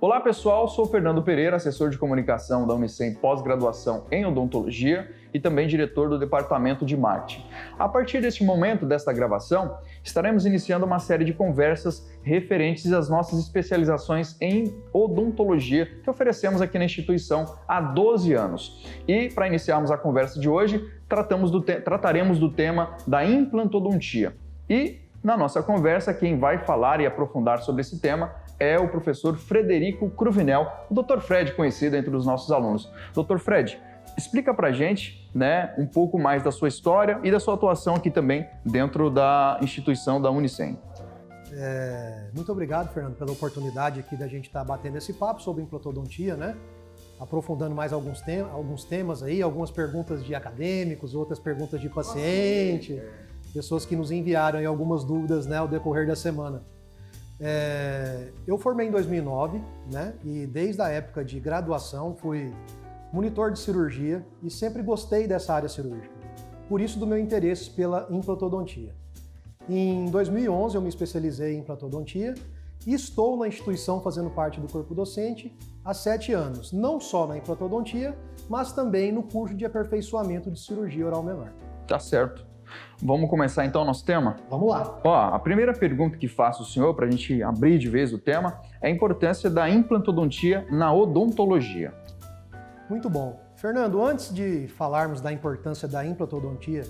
Olá pessoal, sou Fernando Pereira, assessor de comunicação da Unicem pós-graduação em odontologia e também diretor do departamento de marketing. A partir deste momento desta gravação, estaremos iniciando uma série de conversas referentes às nossas especializações em odontologia que oferecemos aqui na instituição há 12 anos. E para iniciarmos a conversa de hoje, trataremos do tema da implantodontia. E na nossa conversa, quem vai falar e aprofundar sobre esse tema é o professor Frederico Cruvinel, o Dr. Fred, conhecido entre os nossos alunos. Dr. Fred, explica pra gente, um pouco mais da sua história e da sua atuação aqui também dentro da instituição da Unicem. Muito obrigado, Fernando, pela oportunidade aqui da gente estar batendo esse papo sobre implantodontia, aprofundando mais alguns temas aí, algumas perguntas de acadêmicos, outras perguntas de paciente, pessoas que nos enviaram aí algumas dúvidas, ao decorrer da semana. Eu formei em 2009, e desde a época de graduação fui monitor de cirurgia e sempre gostei dessa área cirúrgica. Por isso do meu interesse pela implantodontia. Em 2011 eu me especializei em implantodontia e estou na instituição fazendo parte do corpo docente há 7 anos, não só na implantodontia, mas também no curso de aperfeiçoamento de cirurgia oral menor. Tá certo. Vamos começar então o nosso tema? Vamos lá. A primeira pergunta que faço ao senhor, para a gente abrir de vez o tema, é a importância da implantodontia na odontologia. Muito bom. Fernando, antes de falarmos da importância da implantodontia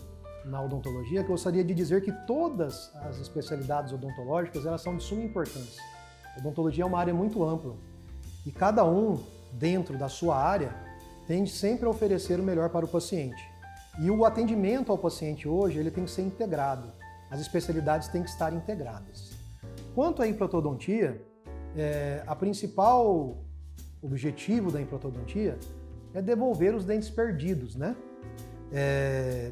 na odontologia, eu gostaria de dizer que todas as especialidades odontológicas elas são de suma importância. A odontologia é uma área muito ampla e cada um, dentro da sua área, tende sempre a oferecer o melhor para o paciente. E o atendimento ao paciente hoje ele tem que ser integrado. As especialidades têm que estar integradas. Quanto à implantodontia, a principal objetivo da implantodontia é devolver os dentes perdidos,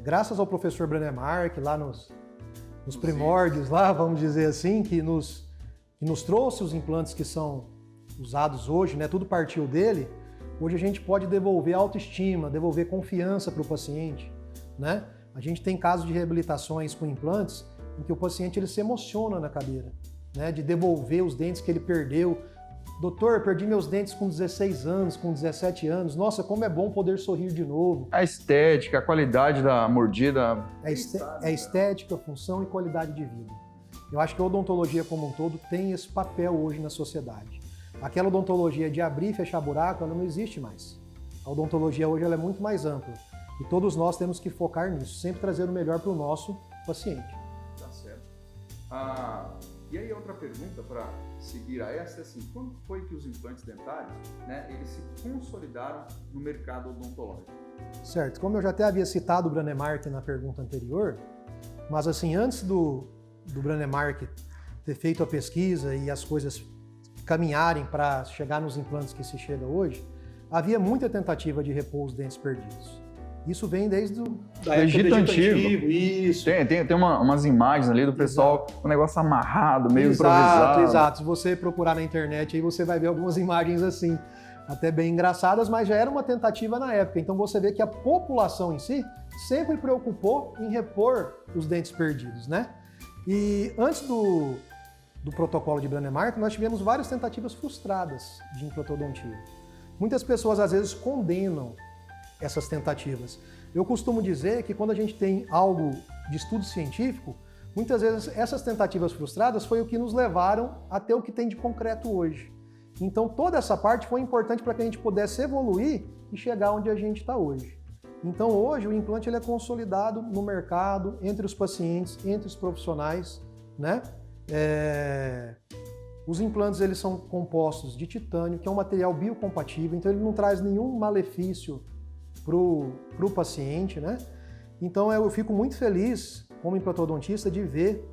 graças ao professor Brennemark, lá nos primórdios, vamos dizer assim, que nos trouxe os implantes que são usados hoje, tudo partiu dele. Hoje a gente pode devolver autoestima, devolver confiança para o paciente, A gente tem casos de reabilitações com implantes em que o paciente ele se emociona na cadeira, de devolver os dentes que ele perdeu. Doutor, perdi meus dentes com 16 anos, com 17 anos. Nossa, como é bom poder sorrir de novo. A estética, a qualidade da mordida. Estética, função e qualidade de vida. Eu acho que a odontologia como um todo tem esse papel hoje na sociedade. Aquela odontologia de abrir e fechar buraco, ela não existe mais. A odontologia hoje ela é muito mais ampla. E todos nós temos que focar nisso, sempre trazer o melhor para o nosso paciente. Tá certo. E aí outra pergunta para seguir a essa é assim, quando foi que os implantes dentários, eles se consolidaram no mercado odontológico? Certo. Como eu já até havia citado o Brennemark na pergunta anterior, mas assim, antes do Brennemark ter feito a pesquisa e as coisas caminharem para chegar nos implantes que se chega hoje, havia muita tentativa de repor os dentes perdidos. Isso vem desde o Egito Antigo. Isso. Tem umas imagens ali do pessoal, um negócio amarrado, meio improvisado. Exato. Se você procurar na internet, aí você vai ver algumas imagens assim, até bem engraçadas, mas já era uma tentativa na época. Então você vê que a população em si sempre preocupou em repor os dentes perdidos, E antes do protocolo de Brennemark, nós tivemos várias tentativas frustradas de implantodontia. Muitas pessoas, às vezes, condenam essas tentativas. Eu costumo dizer que quando a gente tem algo de estudo científico, muitas vezes essas tentativas frustradas foi o que nos levaram a ter o que tem de concreto hoje. Então, toda essa parte foi importante para que a gente pudesse evoluir e chegar onde a gente está hoje. Então, hoje, o implante ele é consolidado no mercado, entre os pacientes, entre os profissionais, Os implantes eles são compostos de titânio, que é um material biocompatível, então ele não traz nenhum malefício para o paciente, Então eu fico muito feliz, como implantodontista, de ver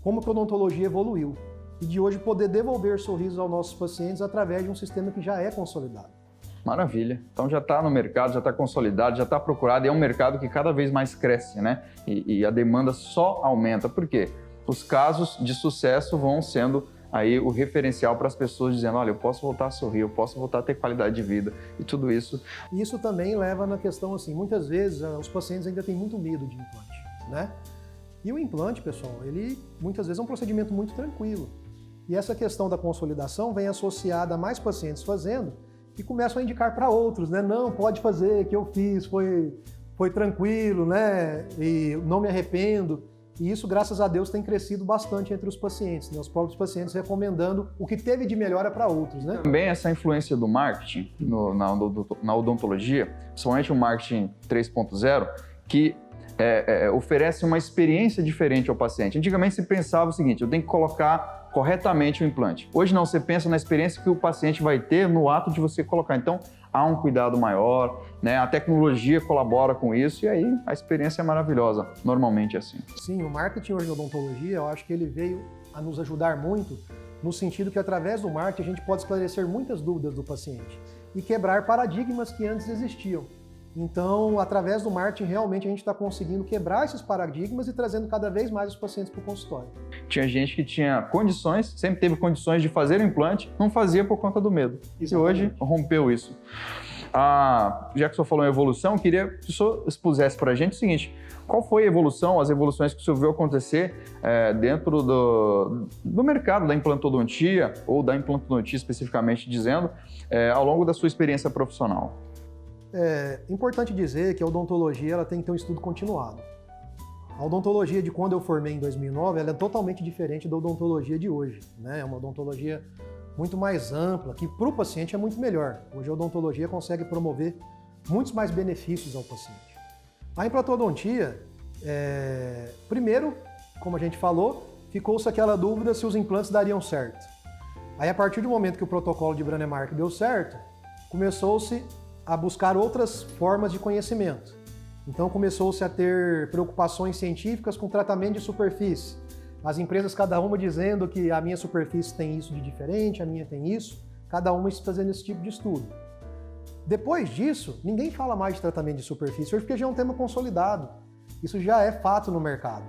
como que a odontologia evoluiu e de hoje poder devolver sorrisos aos nossos pacientes através de um sistema que já é consolidado. Maravilha. Então já está no mercado, já está consolidado, já está procurado e é um mercado que cada vez mais cresce, E a demanda só aumenta. Por quê? Os casos de sucesso vão sendo aí o referencial para as pessoas dizendo, olha, eu posso voltar a sorrir, eu posso voltar a ter qualidade de vida e tudo isso. Isso também leva na questão assim, muitas vezes os pacientes ainda têm muito medo de implante, E o implante, pessoal, ele muitas vezes é um procedimento muito tranquilo. E essa questão da consolidação vem associada a mais pacientes fazendo e começam a indicar para outros, né? Não, pode fazer, que eu fiz, foi tranquilo, né? E não me arrependo. E isso, graças a Deus, tem crescido bastante entre os pacientes, né? Os próprios pacientes recomendando o que teve de melhora para outros, né? Também essa influência do marketing na odontologia, principalmente o marketing 3.0, que oferece uma experiência diferente ao paciente. Antigamente se pensava o seguinte, eu tenho que colocar corretamente o implante. Hoje não, você pensa na experiência que o paciente vai ter no ato de você colocar. Então, há um cuidado maior, né? A tecnologia colabora com isso e aí a experiência é maravilhosa, normalmente é assim. Sim, o marketing hoje na odontologia, eu acho que ele veio a nos ajudar muito, no sentido que através do marketing a gente pode esclarecer muitas dúvidas do paciente e quebrar paradigmas que antes existiam. Então, através do marketing, realmente a gente está conseguindo quebrar esses paradigmas e trazendo cada vez mais os pacientes para o consultório. Tinha gente que tinha condições, sempre teve condições de fazer o implante, não fazia por conta do medo. Exatamente. E hoje rompeu isso. Já que o senhor falou em evolução, queria que o senhor expusesse para a gente o seguinte, qual foi a evolução, as evoluções que o senhor viu acontecer dentro do mercado da implantodontia, ou da implantodontia especificamente dizendo, ao longo da sua experiência profissional? É importante dizer que a odontologia ela tem que ter um estudo continuado. A odontologia de quando eu formei em 2009, ela é totalmente diferente da odontologia de hoje, né? É uma odontologia muito mais ampla, que para o paciente é muito melhor. Hoje a odontologia consegue promover muitos mais benefícios ao paciente. A implantodontia, primeiro, como a gente falou, ficou-se aquela dúvida se os implantes dariam certo. Aí a partir do momento que o protocolo de Brånemark deu certo, começou-se a buscar outras formas de conhecimento. Então começou-se a ter preocupações científicas com tratamento de superfície. As empresas, cada uma dizendo que a minha superfície tem isso de diferente, a minha tem isso, cada uma fazendo esse tipo de estudo. Depois disso, ninguém fala mais de tratamento de superfície, hoje porque já é um tema consolidado. Isso já é fato no mercado.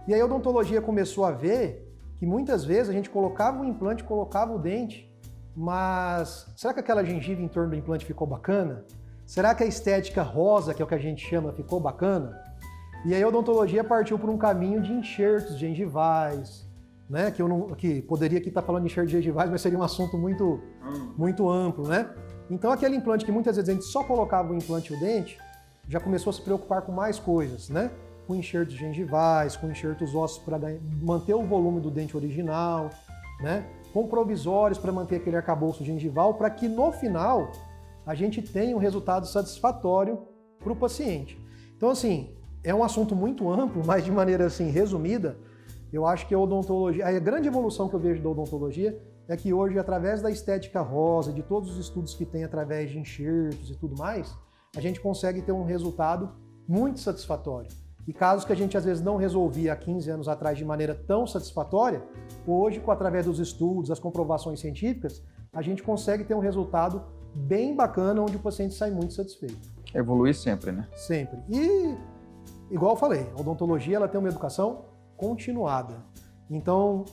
E aí a odontologia começou a ver que muitas vezes a gente colocava o implante, colocava o dente, mas será que aquela gengiva em torno do implante ficou bacana? Será que a estética rosa, que é o que a gente chama, ficou bacana? E aí a odontologia partiu por um caminho de enxertos gengivais, né? Que poderia aqui estar falando de enxertos gengivais, mas seria um assunto muito amplo, né? Então aquele implante que muitas vezes a gente só colocava o implante e o dente, já começou a se preocupar com mais coisas, né? Com enxertos gengivais, com enxertos ósseos para manter o volume do dente original, né? Com provisórios para manter aquele arcabouço gengival, para que no final a gente tenha um resultado satisfatório para o paciente. Então, assim, é um assunto muito amplo, mas de maneira assim resumida, eu acho que a odontologia, a grande evolução que eu vejo da odontologia é que hoje, através da estética rosa, de todos os estudos que tem através de enxertos e tudo mais, a gente consegue ter um resultado muito satisfatório. E casos que a gente às vezes não resolvia há 15 anos atrás de maneira tão satisfatória, hoje, através dos estudos, as comprovações científicas, a gente consegue ter um resultado bem bacana, onde o paciente sai muito satisfeito. Evolui sempre, né? Sempre. E, igual eu falei, a odontologia ela tem uma educação continuada. Então,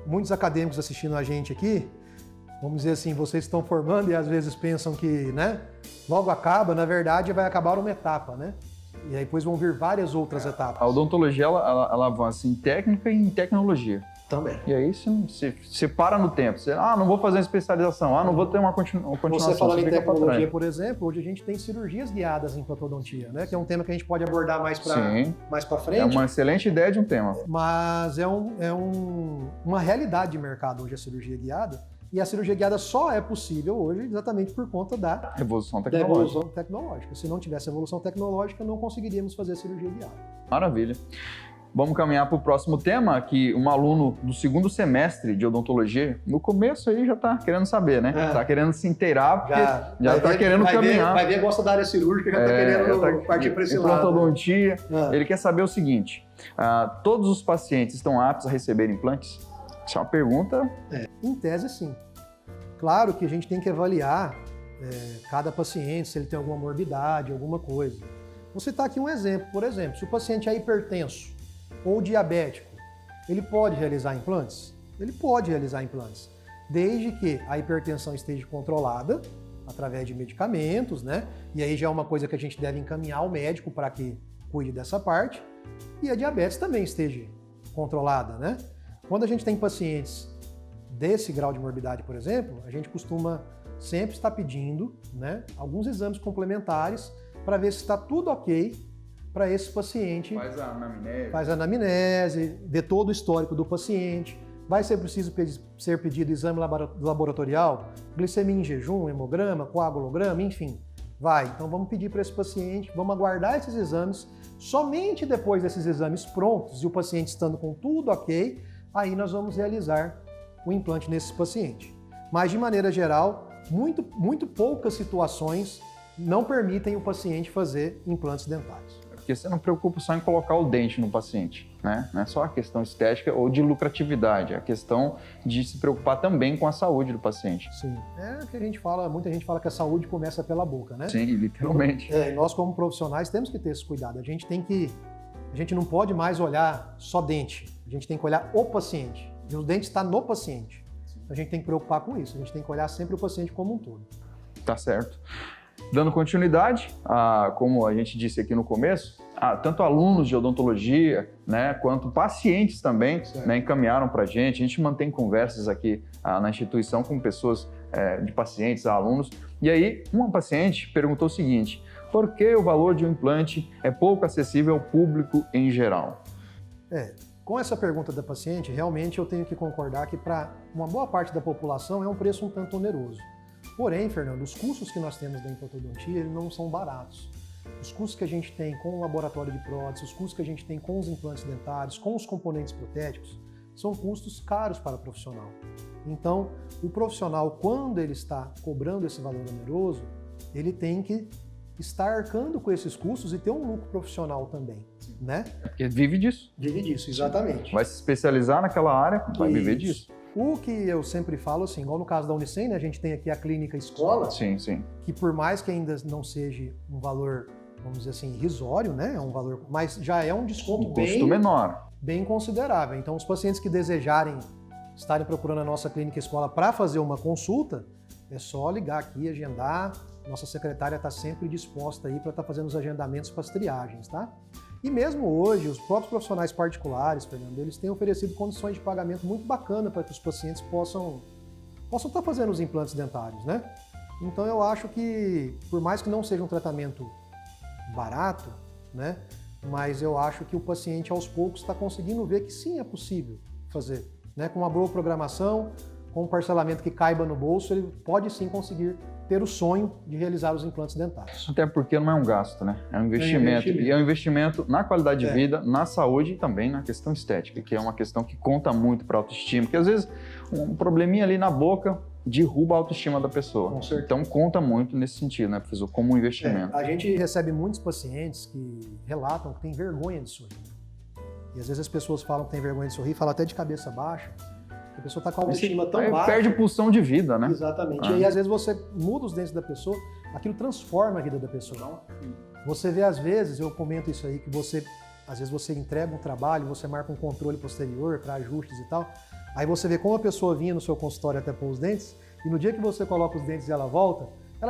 muitos acadêmicos assistindo a gente aqui, vamos dizer assim, vocês estão formando e às vezes pensam que, né, logo acaba, na verdade vai acabar uma etapa, né? E aí depois vão vir várias outras etapas. A odontologia, ela avança em técnica e em tecnologia. Também. E aí você para no tempo. Você, não vou fazer uma especialização, não vou ter uma continuação. Você falando em tecnologia, por exemplo, hoje a gente tem cirurgias guiadas em implantodontia, né? Que é um tema que a gente pode abordar mais para frente. É uma excelente ideia de um tema. Mas uma realidade de mercado hoje a cirurgia guiada. E a cirurgia guiada só é possível hoje exatamente por conta da evolução tecnológica. Se não tivesse evolução tecnológica, não conseguiríamos fazer a cirurgia guiada. Maravilha. Vamos caminhar para o próximo tema, que um aluno do segundo semestre de odontologia, no começo aí já está querendo saber, né? Está querendo se inteirar, porque já está querendo caminhar. Vai ver, gosta da área cirúrgica, já está querendo partir para esse lado. Implantodontia. Ele quer saber o seguinte, todos os pacientes estão aptos a receber implantes? Isso é uma pergunta. Em tese, sim. Claro que a gente tem que avaliar cada paciente, se ele tem alguma morbidade, alguma coisa. Vou citar aqui um exemplo. Por exemplo, se o paciente é hipertenso ou diabético, ele pode realizar implantes? Ele pode realizar implantes, desde que a hipertensão esteja controlada através de medicamentos, né? E aí já é uma coisa que a gente deve encaminhar ao médico para que cuide dessa parte. E a diabetes também esteja controlada, né? Quando a gente tem pacientes desse grau de morbidade, por exemplo, a gente costuma sempre estar pedindo, né, alguns exames complementares para ver se está tudo ok para esse paciente. Faz a anamnese, vê todo o histórico do paciente. Vai ser preciso ser pedido exame laboratorial, glicemia em jejum, hemograma, coagulograma, enfim. Vai. Então vamos pedir para esse paciente, vamos aguardar esses exames. Somente depois desses exames prontos e o paciente estando com tudo ok, aí nós vamos realizar o implante nesse paciente. Mas de maneira geral, muito poucas situações não permitem o paciente fazer implantes dentários. Porque você não preocupa só em colocar o dente no paciente, né? Não é só a questão estética ou de lucratividade, é a questão de se preocupar também com a saúde do paciente. Sim, é o que a gente fala, muita gente fala que a saúde começa pela boca, né? Sim, literalmente. Nós como profissionais temos que ter esse cuidado, a gente não pode mais olhar só dente, a gente tem que olhar o paciente, e o dente está no paciente. A gente tem que preocupar com isso, a gente tem que olhar sempre o paciente como um todo. Tá certo. Dando continuidade, como a gente disse aqui no começo, tanto alunos de odontologia, né, quanto pacientes também, né, encaminharam para a gente mantém conversas aqui na instituição com pessoas de pacientes, alunos, e aí uma paciente perguntou o seguinte: por que o valor de um implante é pouco acessível ao público em geral? Com essa pergunta da paciente, realmente eu tenho que concordar que para uma boa parte da população é um preço um tanto oneroso. Porém, Fernando, os custos que nós temos da implantodontia eles não são baratos. Os custos que a gente tem com o laboratório de prótese, os custos que a gente tem com os implantes dentários, com os componentes protéticos, são custos caros para o profissional. Então, o profissional, quando ele está cobrando esse valor oneroso, ele tem que estar arcando com esses custos e ter um lucro profissional também, né? Porque vive disso. Vive disso, exatamente. Vai se especializar naquela área, vai viver disso. O que eu sempre falo, assim, igual no caso da Unicem, né, a gente tem aqui a clínica escola, sim. Que por mais que ainda não seja um valor, vamos dizer assim, irrisório, né, é um valor, mas já é um desconto menor, bem considerável. Então, os pacientes que desejarem estarem procurando a nossa clínica escola para fazer uma consulta, é só ligar aqui, agendar. Nossa secretária está sempre disposta aí para estar fazendo os agendamentos para as triagens, tá? E mesmo hoje, os próprios profissionais particulares, Fernando, eles têm oferecido condições de pagamento muito bacana para que os pacientes possam estar fazendo os implantes dentários, né? Então eu acho que, por mais que não seja um tratamento barato, né? Mas eu acho que o paciente aos poucos está conseguindo ver que sim, é possível fazer, né? Com uma boa programação, com um parcelamento que caiba no bolso, ele pode sim conseguir ter o sonho de realizar os implantes dentários. Até porque não é um gasto, né? É um investimento. E é um investimento na qualidade de vida, na saúde e também na questão estética, que é uma questão que conta muito para a autoestima, porque às vezes um probleminha ali na boca derruba a autoestima da pessoa. Com certeza. Então conta muito nesse sentido, né, professor? Como um investimento. A gente recebe muitos pacientes que relatam que têm vergonha de sorrir. E às vezes as pessoas falam que têm vergonha de sorrir, falam até de cabeça baixa. A pessoa está com a autoestima tão baixa. Perde pulsão de vida, né? Exatamente. E aí, às vezes, você muda os dentes da pessoa, aquilo transforma a vida da pessoa. Você vê, às vezes, eu comento isso aí, que às vezes você entrega um trabalho, você marca um controle posterior para ajustes e tal, aí você vê como a pessoa vinha no seu consultório até pôr os dentes, e no dia que você coloca os dentes e ela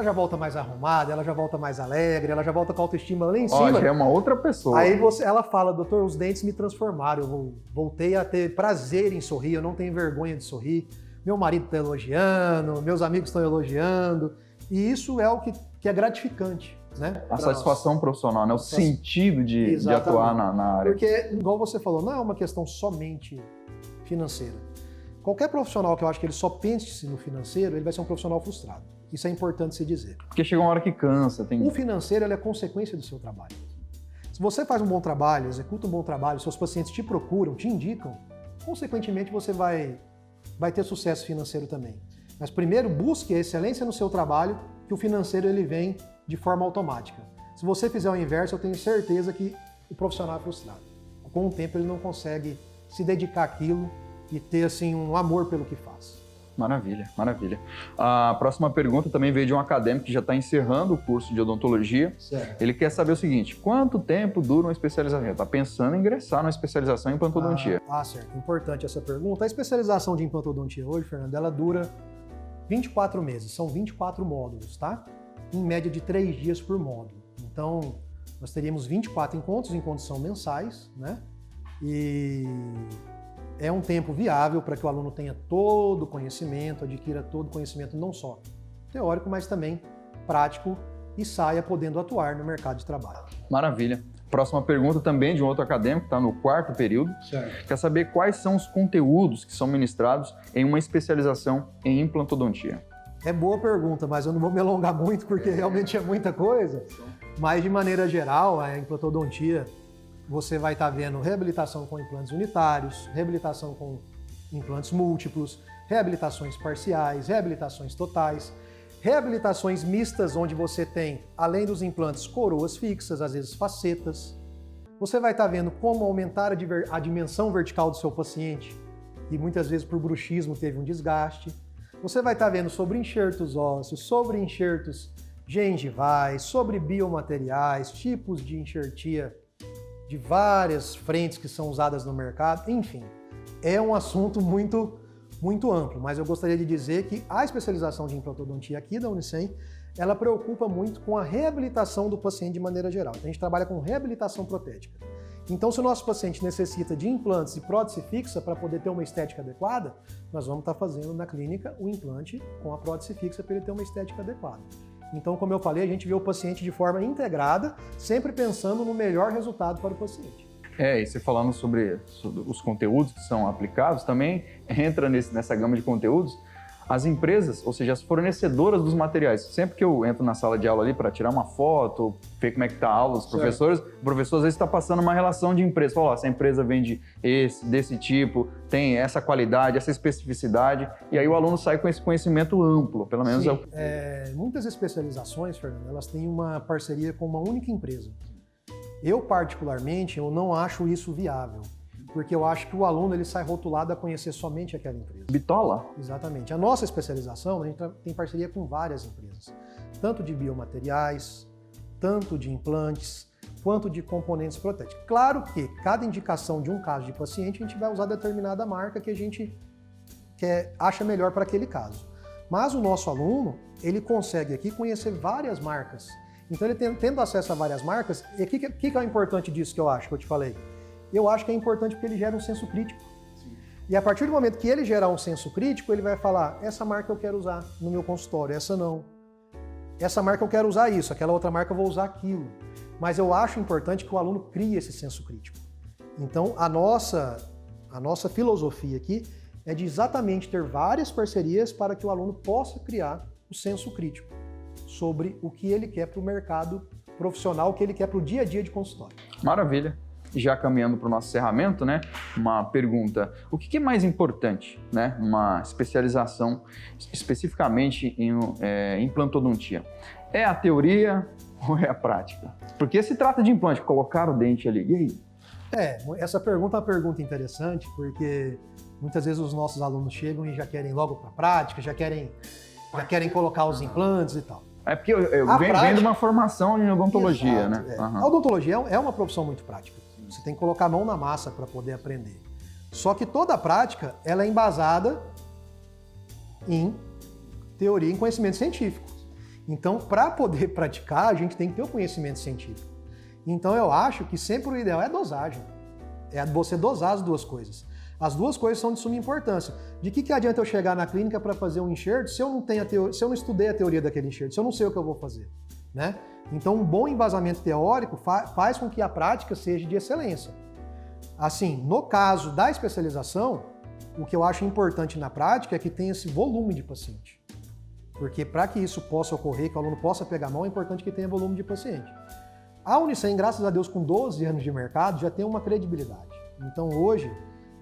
já volta mais arrumada, ela já volta mais alegre, ela já volta com a autoestima lá em cima. Já é uma outra pessoa. Aí ela fala: doutor, os dentes me transformaram, eu voltei a ter prazer em sorrir, eu não tenho vergonha de sorrir, meu marido está elogiando, meus amigos estão elogiando, e isso é o que é gratificante, né? A satisfação profissional, né? O sentido de atuar na área. Porque, igual você falou, não é uma questão somente financeira. Qualquer profissional que eu acho que ele só pense no financeiro, ele vai ser um profissional frustrado. Isso é importante se dizer. Porque chega uma hora que cansa. O financeiro ele é consequência do seu trabalho. Se você faz um bom trabalho, executa um bom trabalho, seus pacientes te procuram, te indicam, consequentemente você vai ter sucesso financeiro também. Mas primeiro busque a excelência no seu trabalho, que o financeiro ele vem de forma automática. Se você fizer o inverso, eu tenho certeza que o profissional é frustrado. Com o tempo ele não consegue se dedicar àquilo e ter assim um amor pelo que faz. Maravilha, maravilha. A próxima pergunta também veio de um acadêmico que já está encerrando o curso de odontologia. Certo. Ele quer saber o seguinte: quanto tempo dura uma especialização? Está pensando em ingressar numa especialização em implantodontia. Certo. Importante essa pergunta. A especialização de implantodontia hoje, Fernando, ela dura 24 meses. São 24 módulos, tá? Em média de 3 dias por módulo. Então, nós teríamos 24 encontros são mensais, né? E é um tempo viável para que o aluno tenha todo o conhecimento, adquira todo o conhecimento não só teórico, mas também prático e saia podendo atuar no mercado de trabalho. Maravilha. Próxima pergunta também de um outro acadêmico, está no 4º período. Certo. Quer saber quais são os conteúdos que são ministrados em uma especialização em implantodontia? É boa pergunta, mas eu não vou me alongar muito porque realmente é muita coisa. Mas de maneira geral, a implantodontia, você vai estar vendo reabilitação com implantes unitários, reabilitação com implantes múltiplos, reabilitações parciais, reabilitações totais, reabilitações mistas, onde você tem, além dos implantes, coroas fixas, às vezes facetas. Você vai estar vendo como aumentar a dimensão vertical do seu paciente, e muitas vezes por bruxismo teve um desgaste. Você vai estar vendo sobre enxertos ósseos, sobre enxertos gengivais, sobre biomateriais, tipos de enxertia de várias frentes que são usadas no mercado. Enfim, é um assunto muito amplo, mas eu gostaria de dizer que a especialização de implantodontia aqui da Unicem, ela preocupa muito com a reabilitação do paciente de maneira geral. Então, a gente trabalha com reabilitação protética. Então, se o nosso paciente necessita de implantes e prótese fixa para poder ter uma estética adequada, nós vamos estar fazendo na clínica o implante com a prótese fixa para ele ter uma estética adequada. Então, como eu falei, a gente vê o paciente de forma integrada, sempre pensando no melhor resultado para o paciente. E você falando sobre os conteúdos que são aplicados, também entra nessa gama de conteúdos as empresas, ou seja, as fornecedoras dos materiais. Sempre que eu entro na sala de aula ali para tirar uma foto, ver como é que está a aula, os professores, o professor às vezes está passando uma relação de empresa. Fala, essa empresa vende desse tipo, tem essa qualidade, essa especificidade, e aí o aluno sai com esse conhecimento amplo, pelo menos. Sim, muitas especializações, Fernando, elas têm uma parceria com uma única empresa. Eu, particularmente, eu não acho isso viável, porque eu acho que o aluno ele sai rotulado a conhecer somente aquela empresa. Bitola? Exatamente. A nossa especialização, a gente tem parceria com várias empresas, tanto de biomateriais, tanto de implantes, quanto de componentes protéticos. Claro que cada indicação de um caso de paciente, a gente vai usar determinada marca que a gente acha melhor para aquele caso. Mas o nosso aluno, ele consegue aqui conhecer várias marcas. Então, ele tendo acesso a várias marcas, e o que é o importante disso que eu te falei? Eu acho que é importante porque ele gera um senso crítico. Sim. E a partir do momento que ele gerar um senso crítico, ele vai falar, essa marca eu quero usar no meu consultório, essa não. Essa marca eu quero usar isso, aquela outra marca eu vou usar aquilo. Mas eu acho importante que o aluno crie esse senso crítico. Então, a nossa filosofia aqui é de exatamente ter várias parcerias para que o aluno possa criar o senso crítico sobre o que ele quer para o mercado profissional, o que ele quer para o dia a dia de consultório. Maravilha. Já caminhando para o nosso encerramento, né? Uma pergunta: o que é mais importante, né? Uma especialização especificamente em implantodontia? É a teoria ou é a prática? Porque se trata de implante, colocar o dente ali, e aí? Essa pergunta é uma pergunta interessante, porque muitas vezes os nossos alunos chegam e já querem logo para a prática, já querem colocar os implantes e tal. É porque eu venho de uma formação em odontologia, exato, né? A odontologia é uma profissão muito prática. Você tem que colocar a mão na massa para poder aprender. Só que toda a prática, ela é embasada em teoria, em conhecimento científico. Então, para poder praticar, a gente tem que ter o conhecimento científico. Então, eu acho que sempre o ideal é a dosagem. É você dosar as duas coisas. As duas coisas são de suma importância. De que adianta eu chegar na clínica para fazer um enxerto se eu não estudei a teoria daquele enxerto, se eu não sei o que eu vou fazer, né? Então, um bom embasamento teórico faz com que a prática seja de excelência. Assim, no caso da especialização, o que eu acho importante na prática é que tenha esse volume de paciente. Porque para que isso possa ocorrer, que o aluno possa pegar a mão, é importante que tenha volume de paciente. A Unicem, graças a Deus, com 12 anos de mercado, já tem uma credibilidade. Então, hoje,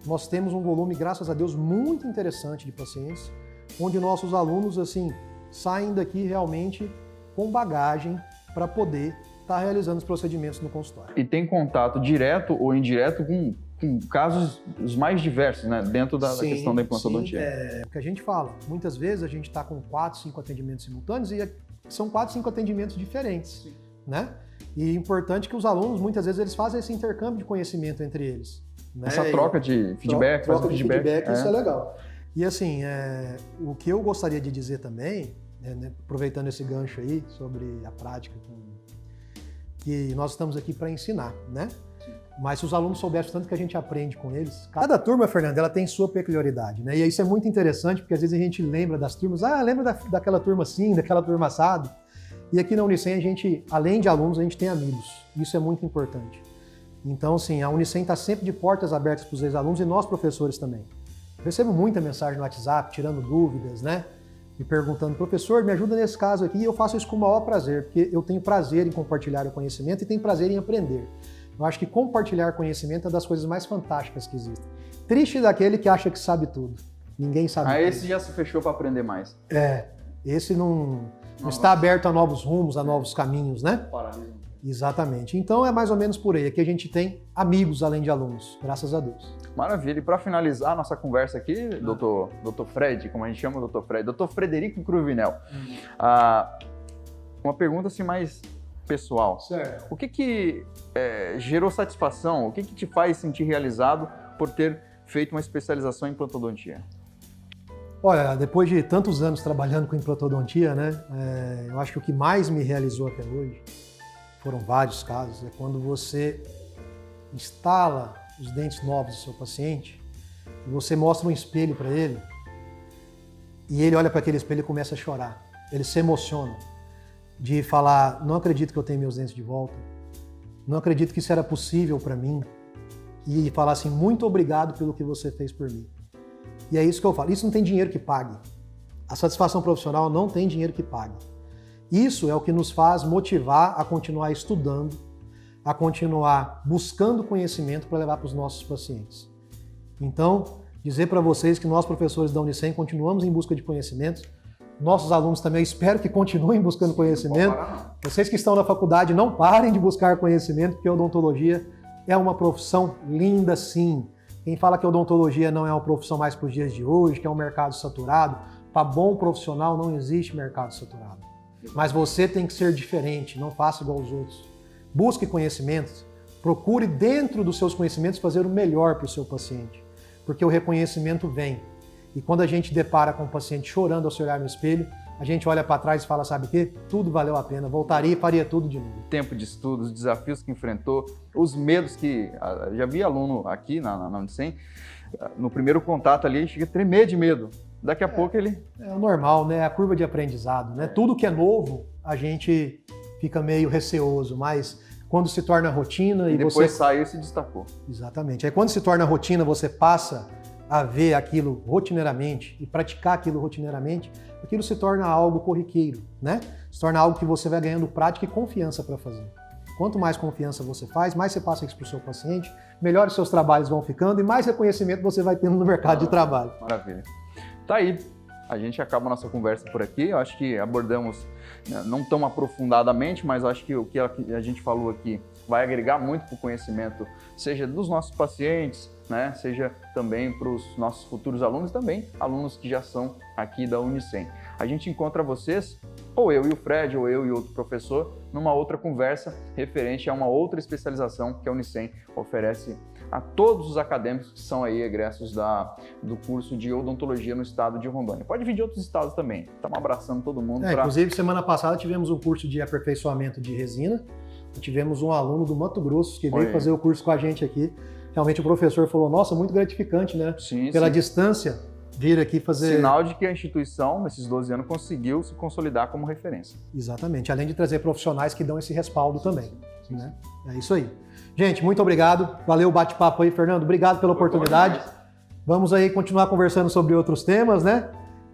nós temos um volume, graças a Deus, muito interessante de pacientes, onde nossos alunos, assim, saem daqui realmente com bagagem para poder estar realizando os procedimentos no consultório. E tem contato direto ou indireto com casos os mais diversos, né? Dentro da questão da implantodontia. Sim, é o que a gente fala. Muitas vezes a gente está com 4, 5 atendimentos simultâneos e são 4, 5 atendimentos diferentes, né? E é importante que os alunos, muitas vezes, eles fazem esse intercâmbio de conhecimento entre eles. Né? Essa troca de feedback, isso é legal. E assim, o que eu gostaria de dizer também, aproveitando esse gancho aí sobre a prática, que nós estamos aqui para ensinar, né? mas se os alunos soubessem tanto que a gente aprende com eles. Cada turma, Fernando, ela tem sua peculiaridade, né? E isso é muito interessante, porque às vezes a gente lembra das turmas, lembra daquela turma assim, daquela turma assado. E aqui na Unicem a gente, além de alunos, a gente tem amigos. Isso é muito importante. Então, sim, a Unicem está sempre de portas abertas para os ex-alunos e nós, professores, também. Eu recebo muita mensagem no WhatsApp, tirando dúvidas, né? Me perguntando, professor, me ajuda nesse caso aqui, e eu faço isso com o maior prazer, porque eu tenho prazer em compartilhar o conhecimento e tenho prazer em aprender. Eu acho que compartilhar conhecimento é das coisas mais fantásticas que existem. Triste daquele que acha que sabe tudo. Ninguém sabe tudo. Esse já se fechou para aprender mais. Esse não está aberto a novos rumos, a novos caminhos, né? Paralismo. Exatamente. Então é mais ou menos por aí. Aqui a gente tem amigos além de alunos, graças a Deus. Maravilha. E para finalizar a nossa conversa aqui, doutor Fred, como a gente chama o doutor Fred, doutor Frederico Cruvinel, uma pergunta assim mais pessoal. Certo. O que gerou satisfação? O que te faz sentir realizado por ter feito uma especialização em implantodontia? Olha, depois de tantos anos trabalhando com implantodontia, né, eu acho que o que mais me realizou até hoje, foram vários casos, é quando você instala os dentes novos do seu paciente e você mostra um espelho para ele e ele olha para aquele espelho e começa a chorar. Ele se emociona de falar, não acredito que eu tenho meus dentes de volta, não acredito que isso era possível para mim, e falar assim, muito obrigado pelo que você fez por mim. E é isso que eu falo, isso não tem dinheiro que pague. A satisfação profissional não tem dinheiro que pague. Isso é o que nos faz motivar a continuar estudando, a continuar buscando conhecimento para levar para os nossos pacientes. Então, dizer para vocês que nós, professores da Unicem, continuamos em busca de conhecimento. Nossos alunos também, eu espero que continuem buscando conhecimento. Vocês que estão na faculdade, não parem de buscar conhecimento, porque a odontologia é uma profissão linda, sim. Quem fala que a odontologia não é uma profissão mais para os dias de hoje, que é um mercado saturado, para bom profissional não existe mercado saturado. Mas você tem que ser diferente, não faça igual aos outros. Busque conhecimentos, procure dentro dos seus conhecimentos fazer o melhor para o seu paciente, porque o reconhecimento vem. E quando a gente depara com o paciente chorando ao se olhar no espelho, a gente olha para trás e fala, sabe o quê? Tudo valeu a pena, voltaria e faria tudo de novo. Tempo de estudo, os desafios que enfrentou, os medos que... Já vi aluno aqui na Unicem, no primeiro contato ali, chega a tremer de medo. Daqui a pouco ele... É o normal, né? A curva de aprendizado, né? Tudo que é novo, a gente fica meio receoso, mas quando se torna rotina e depois saiu e se destacou. Exatamente. Aí quando se torna rotina, você passa a ver aquilo rotineiramente e praticar aquilo rotineiramente, aquilo se torna algo corriqueiro, né? Se torna algo que você vai ganhando prática e confiança para fazer. Quanto mais confiança você faz, mais você passa isso para o seu paciente, melhor os seus trabalhos vão ficando e mais reconhecimento você vai tendo no mercado de trabalho. Maravilha. Tá aí, a gente acaba a nossa conversa por aqui. Eu acho que abordamos, não tão aprofundadamente, mas eu acho que o que a gente falou aqui vai agregar muito para o conhecimento, seja dos nossos pacientes, né? Seja também para os nossos futuros alunos, também alunos que já são aqui da Unicem. A gente encontra vocês, ou eu e o Fred, ou eu e outro professor, numa outra conversa referente a uma outra especialização que a Unicem oferece a todos os acadêmicos que são aí egressos do curso de odontologia no estado de Rondônia. Pode vir de outros estados também. Estamos abraçando todo mundo. Inclusive, semana passada tivemos um curso de aperfeiçoamento de resina. Tivemos um aluno do Mato Grosso que veio fazer o curso com a gente aqui. Realmente o professor falou, nossa, muito gratificante, né? Sim, pela distância, vir aqui fazer... Sinal de que a instituição, nesses 12 anos, conseguiu se consolidar como referência. Exatamente, além de trazer profissionais que dão esse respaldo também. Né? É isso aí. Gente, muito obrigado. Valeu o bate-papo aí, Fernando. Obrigado pela oportunidade. Vamos aí continuar conversando sobre outros temas, né?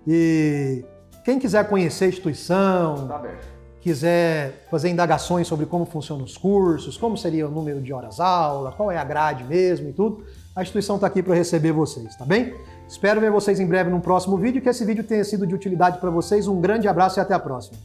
E quem quiser conhecer a instituição, tá aberto, quiser fazer indagações sobre como funcionam os cursos, como seria o número de horas-aula, qual é a grade mesmo e tudo, a instituição está aqui para receber vocês, tá bem? Espero ver vocês em breve num próximo vídeo, que esse vídeo tenha sido de utilidade para vocês. Um grande abraço e até a próxima.